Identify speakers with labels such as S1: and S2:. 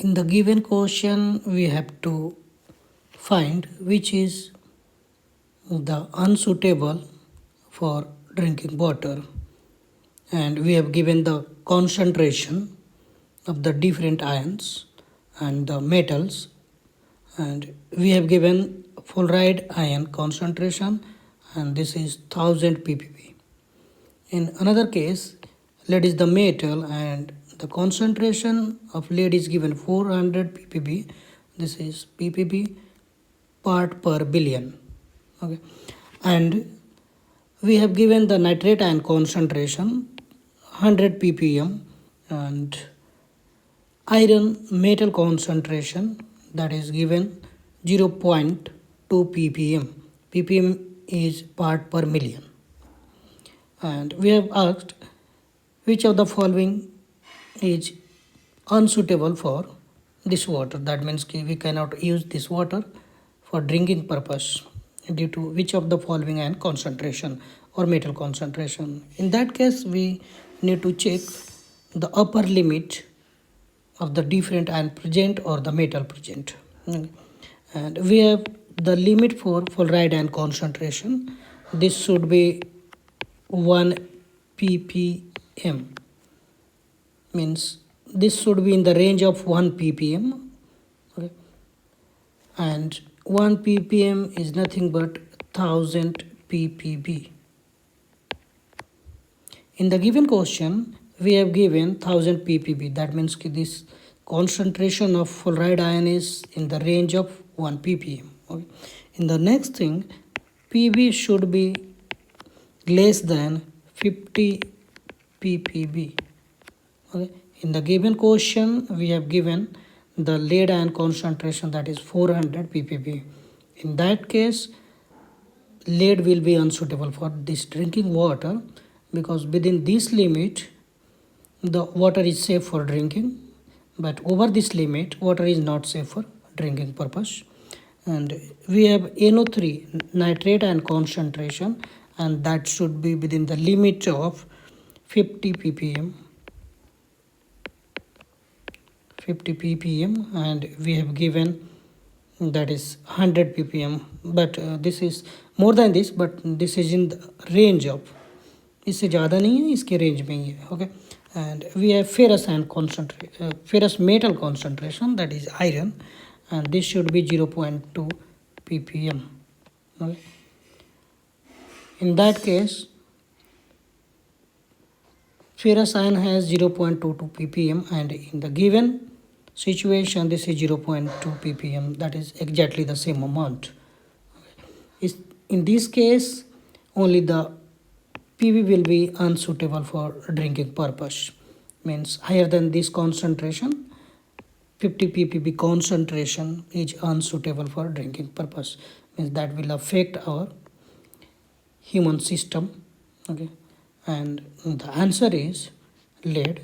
S1: In the given question, we have to find which is the unsuitable for drinking water, and we have given the concentration of the different ions and the metals, and we have given fluoride ion concentration, and this is 1000 ppb. In another case, lead is the metal and the concentration of lead is given 400 ppb. This is ppb part per billion. Okay, and we have given the nitrate ion concentration 100 ppm and iron metal concentration that is given 0.2 ppm. ppm is part per million. And we have asked which of the following is unsuitable for this water. That means we cannot use this water for drinking purpose due to which of the following ion concentration or metal concentration. In that case, we need to check the upper limit of the different ion present or the metal present. And we have the limit for fluoride ion concentration. This should be 1 ppm, means this should be in the range of 1 ppm. Okay, and 1 ppm is nothing but 1000 ppb. In the given question, we have given 1000 ppb. That means this concentration of fluoride ion is in the range of 1 ppm. Okay. In the next thing, pb should be less than 50 ppb. Okay. In the given question, we have given the lead ion concentration that is 400 ppb. In that case, lead will be unsuitable for this drinking water, because within this limit the water is safe for drinking, but over this limit water is not safe for drinking purpose. And we have NO3 nitrate ion concentration, and that should be within the limit of 50 ppm, and we have given that is 100 ppm, but this is more than this, but this is in the range of, इससे ज़्यादा नहीं है, इसके range में ही है. Okay, and we have ferrous ion concentration, ferrous metal concentration, that is iron, and this should be 0.2 ppm. Okay, in that case ferrous ion has 0.22 ppm, and in the given situation this is 0.2 ppm, that is exactly the same amount. Okay. In this case only the PB will be unsuitable for drinking purpose, means higher than this concentration 50 ppb concentration is unsuitable for drinking purpose, means that will affect our human system. Okay, and the answer is lead.